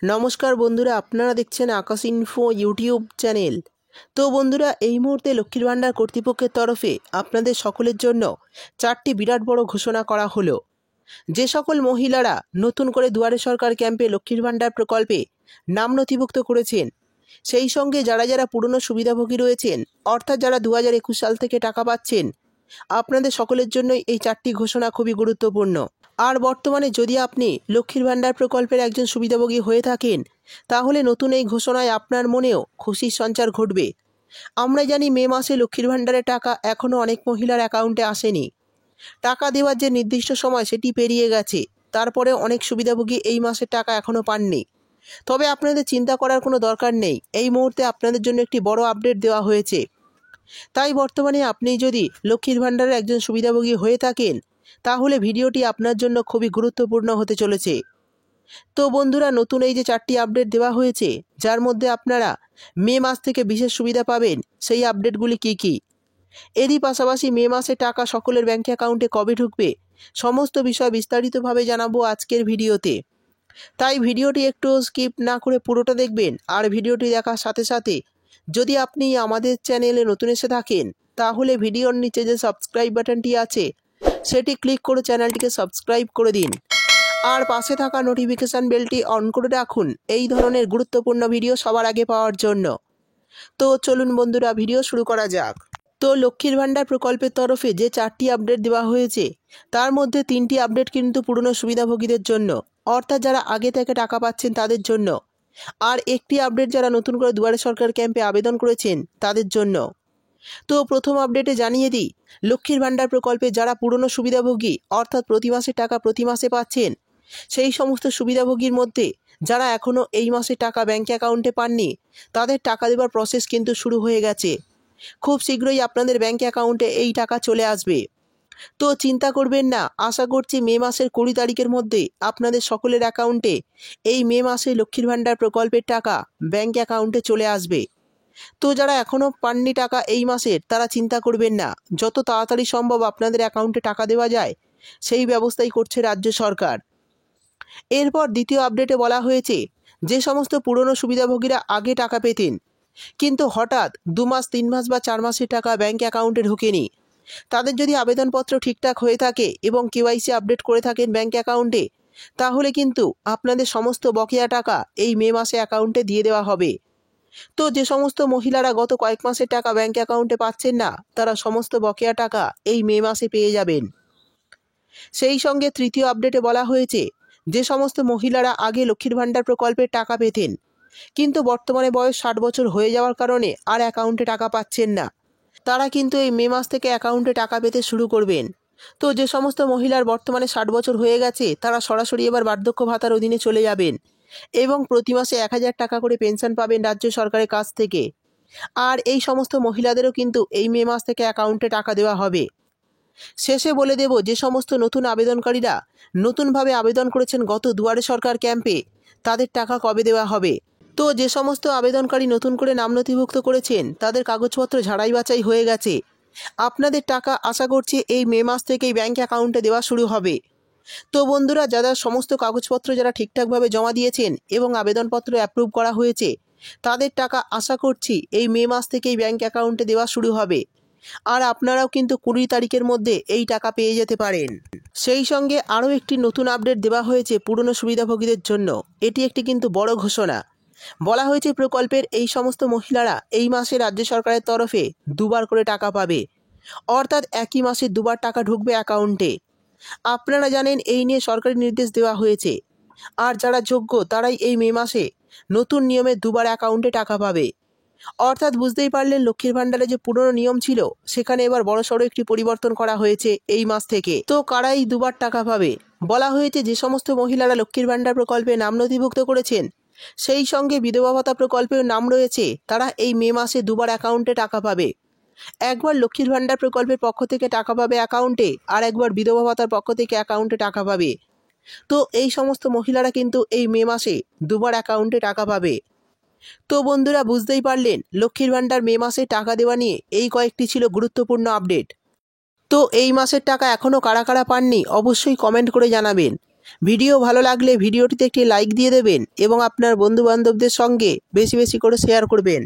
নমস্কার বন্ধুরা, আপনারা দেখছেন আকাশ ইনফো ইউটিউব চ্যানেল। তো বন্ধুরা, এই মুহূর্তে লক্ষ্মীর ভাণ্ডার কর্তৃপক্ষের তরফে আপনাদের সকলের জন্য 4টি বিরাট বড় ঘোষণা করা হলো। যে সকল মহিলারা নতুন করে দুয়ারে সরকার ক্যাম্পে লক্ষ্মীর ভাণ্ডার প্রকল্পে নাম নথিভুক্ত করেছেন, সেই সঙ্গে যারা যারা পুরনো সুবিধাভোগী রয়েছেন, অর্থাৎ যারা 2021 সাল থেকে টাকা পাচ্ছেন, আপনাদের সকলের জন্যই এই 4টি ঘোষণা খুবই গুরুত্বপূর্ণ। আর বর্তমানে যদি আপনি লক্ষ্মীর ভাণ্ডার প্রকল্পের একজন সুবিধাভোগী হয়ে থাকেন, তাহলে নতুন এই ঘোষণায় আপনার মনেও খুশির সঞ্চার ঘটবে। আমরা জানি মে মাসে লক্ষ্মীর ভাণ্ডারের টাকা এখনও অনেক মহিলার অ্যাকাউন্টে আসেনি। টাকা দেওয়ার যে নির্দিষ্ট সময় সেটি পেরিয়ে গেছে, তারপরে অনেক সুবিধাভোগী এই মাসের টাকা এখনও পাননি। তবে আপনাদের চিন্তা করার কোনো দরকার নেই, এই মুহূর্তে আপনাদের জন্য একটি বড় আপডেট দেওয়া হয়েছে। তাই বর্তমানে আপনি যদি লক্ষ্মীর ভাণ্ডারের একজন সুবিধাভোগী হয়ে থাকেন, তাহলে ভিডিওটি আপনার জন্য খুবই গুরুত্বপূর্ণ হতে চলেছে। তো বন্ধুরা, নতুন এই যে 4টি আপডেট দেওয়া হয়েছে, যার মধ্যে আপনারা মে মাস থেকে বিশেষ সুবিধা পাবেন, সেই আপডেটগুলি কি কি, এরই পাশাপাশি মে মাসে টাকা সকলের ব্যাঙ্ক অ্যাকাউন্টে কবে ঢুকবে, সমস্ত বিষয় বিস্তারিতভাবে জানাবো আজকের ভিডিওতে। তাই ভিডিওটি একটু স্কিপ না করে পুরোটা দেখবেন। আর ভিডিওটি দেখার সাথে সাথে যদি আপনি আমাদের চ্যানেলে নতুন এসে থাকেন, তাহলে ভিডিওর নিচে যে সাবস্ক্রাইব বাটনটি আছে সেটি ক্লিক করে চ্যানেলটিকে সাবস্ক্রাইব করে দিন। আর পাশে থাকা নোটিফিকেশান বেলটি অন করে রাখুন এই ধরনের গুরুত্বপূর্ণ ভিডিও সবার আগে পাওয়ার জন্য। তো চলুন বন্ধুরা, ভিডিও শুরু করা যাক। তো লক্ষ্মীর ভাণ্ডার প্রকল্পের তরফে যে 4টি আপডেট দেওয়া হয়েছে, তার মধ্যে 3টি আপডেট কিন্তু পুরনো সুবিধাভোগীদের জন্য, অর্থাৎ যারা আগে থেকে টাকা পাচ্ছেন তাদের জন্য। আর একটি আপডেট যারা নতুন করে দুয়ারে সরকার ক্যাম্পে আবেদন করেছেন তাদের জন্য। তো প্রথম আপডেটে জানিয়ে দিই, লক্ষ্মীর ভাণ্ডার প্রকল্পে যারা পুরনো সুবিধাভোগী, অর্থাৎ প্রতি মাসে টাকা প্রতি মাসে পাচ্ছেন, সেই সমস্ত সুবিধাভোগীর মধ্যে যারা এখনও এই মাসে টাকা ব্যাঙ্ক অ্যাকাউন্টে পাননি, তাদের টাকা দেওয়ার প্রসেস কিন্তু শুরু হয়ে গেছে। খুব শীঘ্রই আপনাদের ব্যাঙ্ক অ্যাকাউন্টে এই টাকা চলে আসবে। তো চিন্তা করবেন না, আশা করছি মে মাসের 20 তারিখের মধ্যে আপনাদের সকলের অ্যাকাউন্টে এই মে মাসে লক্ষ্মীর ভাণ্ডার প্রকল্পের টাকা ব্যাঙ্ক অ্যাকাউন্টে চলে আসবে। তো যারা এখনও পাননি টাকা এই মাসের, তারা চিন্তা করবেন না, যত তাড়াতাড়ি সম্ভব আপনাদের অ্যাকাউন্টে টাকা দেওয়া যায় সেই ব্যবস্থাই করছে রাজ্য সরকার। এরপর দ্বিতীয় আপডেটে বলা হয়েছে, যে সমস্ত পুরনো সুবিধাভোগীরা আগে টাকা পেতেন, কিন্তু হঠাৎ 2 মাস 3 মাস বা 4 মাসের টাকা ব্যাঙ্ক অ্যাকাউন্টে ঢোকেনি, তাদের যদি আবেদনপত্র ঠিকঠাক হয়ে থাকে এবং কেওয়াইসি আপডেট করে থাকেন ব্যাঙ্ক অ্যাকাউন্টে, তাহলে কিন্তু আপনাদের সমস্ত বকেয়া টাকা এই মে মাসে অ্যাকাউন্টে দিয়ে দেওয়া হবে। তো যে সমস্ত মহিলারা গত কয়েক মাসের টাকা ব্যাঙ্ক অ্যাকাউন্টে পাচ্ছেন না, তারা সমস্ত বকেয়া টাকা এই মে মাসে পেয়ে যাবেন। সেই সঙ্গে তৃতীয় আপডেটে বলা হয়েছে, যে সমস্ত মহিলারা আগে লক্ষ্মীর ভাণ্ডার প্রকল্পের টাকা পেতেন, কিন্তু বর্তমানে বয়স 60 বছর হয়ে যাওয়ার কারণে আর অ্যাকাউন্টে টাকা পাচ্ছেন না, তারা কিন্তু এই মে মাস থেকে অ্যাকাউন্টে টাকা পেতে শুরু করবেন। তো যে সমস্ত মহিলার বর্তমানে 60 বছর হয়ে গেছে, তারা সরাসরি এবার বার্ধক্য ভাতার অধীনে চলে যাবেন এবং প্রতি মাসে 1000 টাকা করে পেনশন পাবেন রাজ্য সরকারের কাছ থেকে। আর এই সমস্ত মহিলাদেরও কিন্তু এই মে মাস থেকে অ্যাকাউন্টে টাকা দেওয়া হবে। শেষে বলে দেব, যে সমস্ত নতুন আবেদনকারীরা নতুনভাবে আবেদন করেছেন গত দুয়ারে সরকার ক্যাম্পে, তাদের টাকা কবে দেওয়া হবে। তো যে সমস্ত আবেদনকারী নতুন করে নাম নথিভুক্ত করেছেন, তাদের কাগজপত্র ঝাড়াই বাছাই হয়ে গেছে, আপনাদের টাকা আশা করছি এই মে মাস থেকেই ব্যাঙ্ক অ্যাকাউন্টে দেওয়া শুরু হবে। তো বন্ধুরা, যারা সমস্ত কাগজপত্র যারা ঠিকঠাকভাবে জমা দিয়েছেন এবং আবেদনপত্র অ্যাপ্রুভ করা হয়েছে, তাদের টাকা আশা করছি এই মে মাস থেকেই ব্যাঙ্ক অ্যাকাউন্টে দেওয়া শুরু হবে। আর আপনারাও কিন্তু 20 তারিখের মধ্যে এই টাকা পেয়ে যেতে পারেন। সেই সঙ্গে আরও একটি নতুন আপডেট দেওয়া হয়েছে পুরনো সুবিধাভোগীদের জন্য। এটি একটি কিন্তু বড় ঘোষণা। বলা হয়েছে, প্রকল্পের এই সমস্ত মহিলারা এই মাসে রাজ্য সরকারের তরফে 2বার করে টাকা পাবে, অর্থাৎ একই মাসে 2বার টাকা ঢুকবে অ্যাকাউন্টে। আপনারা জানেন এই নিয়ে সরকারি নির্দেশ দেওয়া হয়েছে। আর যারা যোগ্য তারাই এই মে মাসে নতুন নিয়মে 2বার অ্যাকাউন্টে টাকা পাবে। অর্থাৎ বুঝতেই পারলেন, লক্ষ্মীর ভাণ্ডারে যে পুরনো নিয়ম ছিল, সেখানে এবার বড়সড় একটি পরিবর্তন করা হয়েছে এই মাস থেকে। তো কারাই 2বার টাকা পাবে? বলা হয়েছে, যে সমস্ত মহিলারা লক্ষ্মীর ভাণ্ডার প্রকল্পে নাম নথিভুক্ত করেছেন, সেই সঙ্গে বিধবা ভাতা প্রকল্পের নাম রয়েছে, তারা এই মে মাসে 2বার অ্যাকাউন্টে টাকা পাবে। একবার লক্ষ্মীর ভাণ্ডার প্রকল্পের পক্ষ থেকে টাকা পাবে অ্যাকাউন্টে, আর একবার বিধবা ভাতার পক্ষ থেকে অ্যাকাউন্টে টাকা পাবে। তো এই সমস্ত মহিলারা কিন্তু এই মে মাসে 2বার অ্যাকাউন্টে টাকা পাবে। তো বন্ধুরা, বুঝতেই পারলেন, লক্ষ্মীর ভাণ্ডার মে মাসে টাকা দেওয়া নিয়ে এই কয়েকটি ছিল গুরুত্বপূর্ণ আপডেট। তো এই মাসের টাকা এখনও কারা কারা পাননি, অবশ্যই কমেন্ট করে জানাবেন। ভিডিও ভালো লাগলে ভিডিওটিতে একটি লাইক দিয়ে দেবেন এবং আপনার বন্ধুবান্ধবদের সঙ্গে বেশি বেশি করে শেয়ার করবেন।